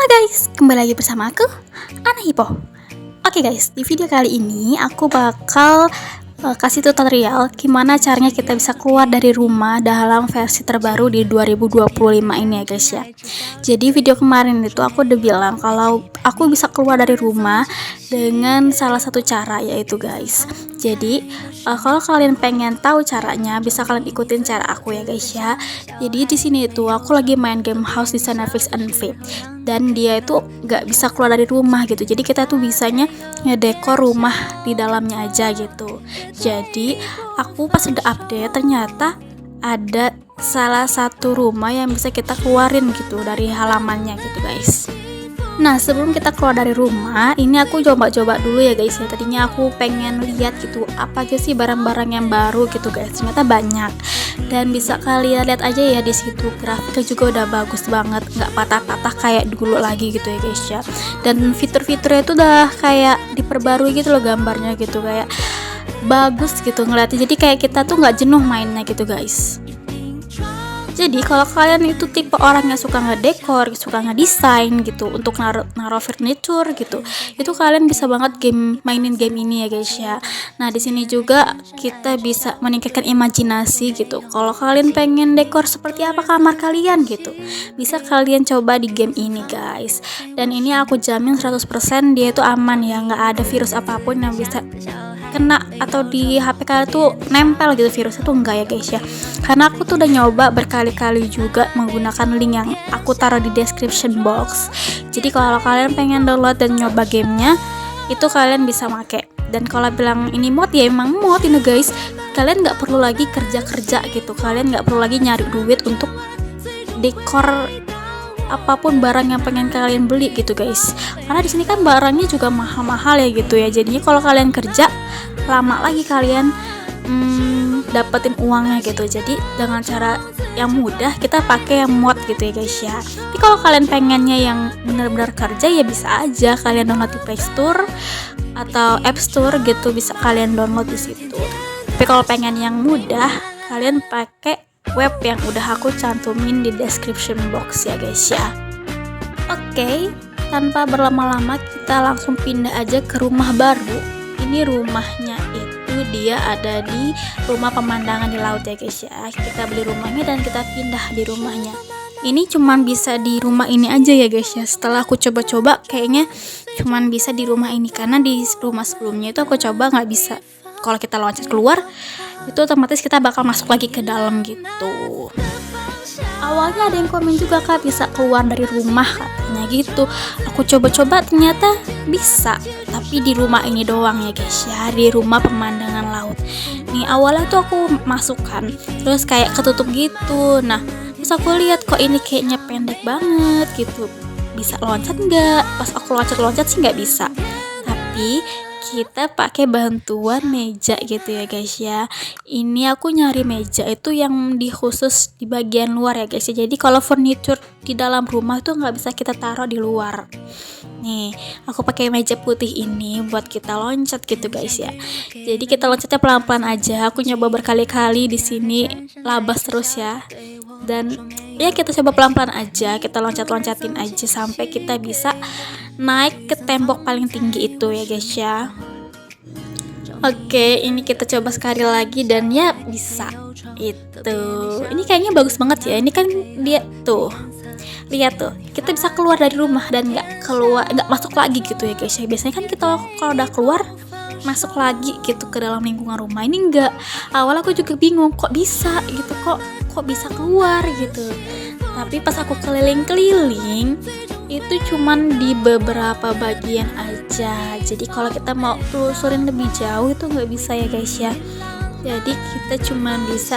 Halo guys, kembali lagi bersama aku, Ana Hipo. Oke guys, di video kali ini aku bakal kasih tutorial gimana caranya kita bisa keluar dari rumah dalam versi terbaru di 2025 ini ya guys ya. Jadi video kemarin itu aku udah bilang kalau aku bisa keluar dari rumah dengan salah satu cara, yaitu guys. Jadi kalau kalian pengen tahu caranya, bisa kalian ikutin cara aku ya guys ya. Jadi di sini itu aku lagi main game House di Netflix and Vape, dan dia itu nggak bisa keluar dari rumah gitu. Jadi kita tuh bisanya ngedekor rumah di dalamnya aja gitu. Jadi aku pas udah update, ternyata ada salah satu rumah yang bisa kita keluarin gitu dari halamannya gitu guys. Nah, sebelum kita keluar dari rumah, ini aku coba-coba dulu ya guys ya. Tadinya aku pengen lihat gitu apa aja sih barang-barang yang baru gitu guys. Ternyata banyak. Dan bisa kalian lihat aja ya di situ, grafiknya juga udah bagus banget, nggak patah-patah kayak dulu lagi gitu ya guys ya. Dan fitur-fiturnya itu udah kayak diperbarui gitu loh, gambarnya gitu kayak bagus gitu ngeliatnya. Jadi kayak kita tuh nggak jenuh mainnya gitu guys. Jadi kalau kalian itu tipe orang yang suka ngedekor, suka ngedesain gitu untuk naruh furniture gitu, itu kalian bisa banget mainin game ini ya guys ya. Nah, di sini juga kita bisa meningkatkan imajinasi gitu. Kalau kalian pengen dekor seperti apa kamar kalian gitu, bisa kalian coba di game ini guys. Dan ini aku jamin 100% dia itu aman ya, nggak ada virus apapun yang bisa kena atau di HP kalian tuh nempel gitu virusnya tuh, enggak ya guys ya. Karena aku tuh udah nyoba berkali-kali juga menggunakan link yang aku taruh di description box. Jadi kalau kalian pengen download dan nyoba gamenya, itu kalian bisa pakai. Dan kalau bilang ini mod, ya emang mod ini guys. Kalian nggak perlu lagi kerja gitu. Kalian nggak perlu lagi nyari duit untuk dekor apapun barang yang pengen kalian beli gitu guys. Karena di sini kan barangnya juga mahal-mahal ya gitu ya. Jadinya kalau kalian kerja lama lagi kalian dapetin uangnya gitu. Jadi dengan cara yang mudah kita pakai yang mod gitu ya guys ya. Tapi kalau kalian pengennya yang benar-benar kerja, ya bisa aja kalian download di Play Store atau App Store gitu, bisa kalian download di situ. Tapi kalau pengen yang mudah, kalian pakai web yang udah aku cantumin di description box ya guys ya. Oke, tanpa berlama-lama kita langsung pindah aja ke rumah baru. Ini rumahnya itu dia ada di rumah pemandangan di laut ya guys ya. Kita beli rumahnya dan kita pindah di rumahnya. Ini cuman bisa di rumah ini aja ya guys ya. Setelah aku coba-coba kayaknya cuman bisa di rumah ini, karena di rumah sebelumnya itu aku coba nggak bisa. Kalau kita loncat keluar, itu otomatis kita bakal masuk lagi ke dalam gitu. Awalnya ada yang komen juga, Kak, bisa keluar dari rumah katanya gitu. Aku coba-coba ternyata bisa, tapi di rumah ini doang ya guys ya, di rumah pemandangan laut. Nih awalnya tuh aku masukkan, terus kayak ketutup gitu. Nah, terus aku lihat kok ini kayaknya pendek banget gitu. Bisa loncat nggak? Pas aku loncat-loncat sih nggak bisa. Tapi kita pakai bantuan meja gitu ya guys ya. Ini aku nyari meja itu yang khusus di bagian luar ya guys ya. Jadi kalau furniture di dalam rumah tuh nggak bisa kita taruh di luar. Nih, aku pakai meja putih ini buat kita loncat gitu guys ya. Jadi kita loncatnya pelan-pelan aja. Aku nyoba berkali-kali di sini, labas terus ya. Dan ya kita coba pelan-pelan aja, kita loncat-loncatin aja sampai kita bisa naik ke tembok paling tinggi itu ya guys ya. Oke, ini kita coba sekali lagi dan ya bisa. Itu. Ini kayaknya bagus banget ya. Ini kan dia tuh. Lihat tuh, kita bisa keluar dari rumah dan nggak masuk lagi gitu ya guys ya. Biasanya kan kita kalau udah keluar masuk lagi gitu ke dalam lingkungan rumah. Ini enggak. Awal aku juga bingung kok bisa gitu, kok bisa keluar gitu. Tapi pas aku keliling-keliling, itu cuman di beberapa bagian aja. Jadi kalau kita mau telusurin lebih jauh itu nggak bisa ya guys ya. Jadi kita cuman bisa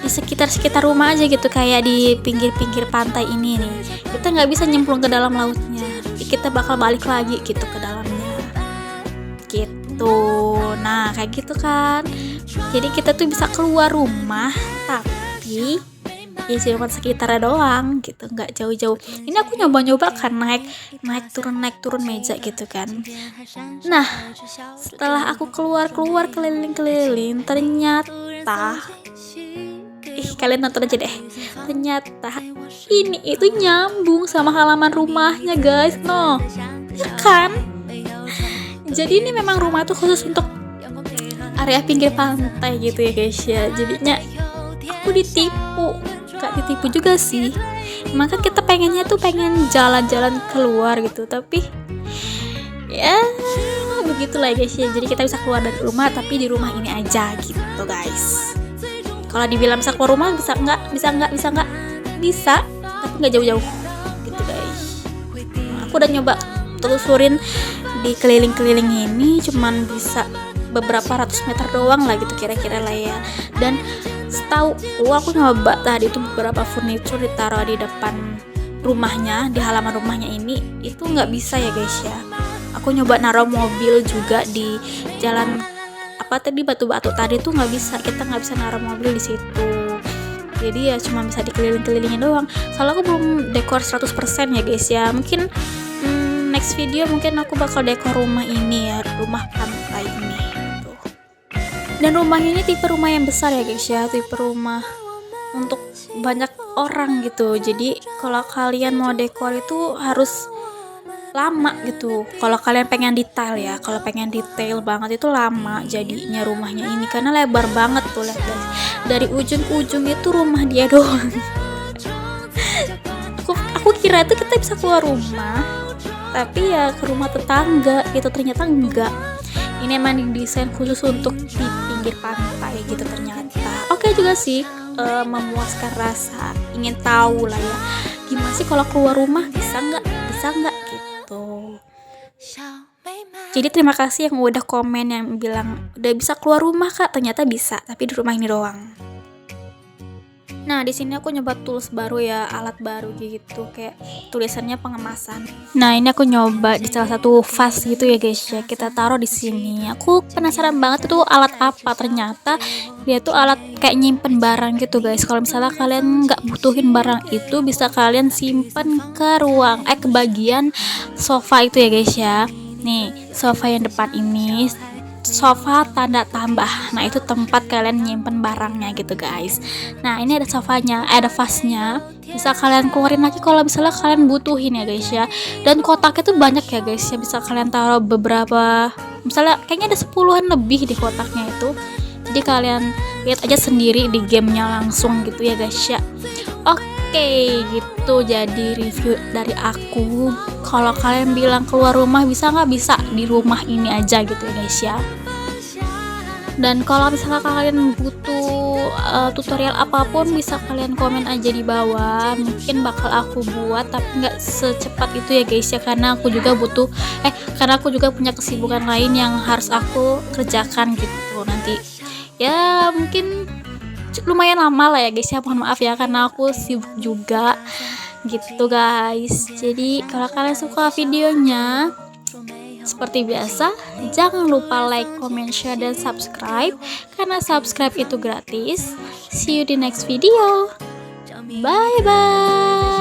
di sekitar rumah aja gitu, kayak di pinggir-pinggir pantai ini nih. Kita nggak bisa nyemplung ke dalam lautnya. Kita bakal balik lagi gitu ke dalamnya. Gitu. Nah, kayak gitu kan. Jadi kita tuh bisa keluar rumah, tapi ya cuma sekitarnya doang gitu, nggak jauh-jauh. Ini aku nyoba-nyoba kan naik turun meja gitu kan. Nah, setelah aku keluar keliling-keliling, ternyata Kalian nonton aja deh. Ternyata ini itu nyambung sama halaman rumahnya guys. No, ya kan? Jadi ini memang rumah tuh khusus untuk area pinggir pantai gitu ya guys ya. Jadinya aku ditipu, gak ditipu juga sih. Maka kita pengennya tuh pengen jalan-jalan keluar gitu, tapi ya begitulah guys ya. Jadi kita bisa keluar dari rumah, tapi di rumah ini aja gitu guys. Kalau dibilang bisa keluar rumah, bisa nggak, tapi nggak jauh-jauh gitu guys. Aku udah nyoba telusurin di keliling-keliling ini, cuman bisa beberapa ratus meter doang lah gitu kira-kira lah ya. Dan setahu aku nyoba tadi itu beberapa furniture ditaruh di depan rumahnya, di halaman rumahnya ini, itu nggak bisa ya guys ya. Aku nyoba naruh mobil juga di jalan batu-batu tadi tuh nggak bisa, kita nggak bisa naruh mobil di situ. Jadi ya cuma bisa dikeliling-kelilingin doang. Soalnya aku belum dekor 100% ya guys ya. Mungkin next video mungkin aku bakal dekor rumah ini ya, rumah pantai ini tuh. Dan rumahnya ini tipe rumah yang besar ya guys ya, tipe rumah untuk banyak orang gitu. Jadi kalau kalian mau dekor itu harus lama gitu. Kalau kalian pengen detail ya, kalau pengen detail banget itu lama jadinya rumahnya ini, karena lebar banget tuh, lihat guys. Dari ujung-ujung itu rumah dia doang. aku kira itu kita bisa keluar rumah, tapi ya ke rumah tetangga gitu, ternyata enggak. Ini emang didesain khusus untuk di pinggir pantai gitu ternyata. Oke juga sih, memuaskan rasa ingin tahu lah ya, gimana sih kalau keluar rumah, bisa nggak gitu. Jadi terima kasih yang udah komen, yang bilang udah bisa keluar rumah kak, ternyata bisa, tapi di rumah ini doang. Nah, di sini aku nyoba tools baru ya, alat baru gitu, kayak tulisannya pengemasan. Nah, ini aku nyoba di salah satu vas gitu ya guys ya, kita taruh di sini. Aku penasaran banget itu alat apa, ternyata dia tuh alat kayak nyimpen barang gitu guys. Kalau misalnya kalian nggak butuhin barang itu, bisa kalian simpen ke ke bagian sofa itu ya guys ya. Nih, sofa yang depan ini sofa tanda tambah. Nah, itu tempat kalian nyimpen barangnya gitu guys. Nah, ini ada sofanya, ada vasnya, bisa kalian keluarin lagi kalau misalnya kalian butuhin ya guys ya. Dan kotaknya tuh banyak ya guys ya, bisa kalian taruh beberapa, misalnya kayaknya ada 10-an lebih di kotaknya itu. Jadi kalian lihat aja sendiri di gamenya langsung gitu ya guys ya. Oke, gitu jadi review dari aku. Kalau kalian bilang keluar rumah bisa nggak, bisa di rumah ini aja gitu ya guys ya. Dan kalau misalnya kalian butuh tutorial apapun, bisa kalian komen aja di bawah. Mungkin bakal aku buat, tapi nggak secepat itu ya guys ya, karena aku juga karena aku juga punya kesibukan lain yang harus aku kerjakan gitu nanti. Ya mungkin lumayan lama lah ya guys ya, mohon maaf ya karena aku sibuk juga gitu guys. Jadi kalau kalian suka videonya, seperti biasa jangan lupa like, comment, share, dan subscribe, karena subscribe itu gratis. See you di next video, bye bye.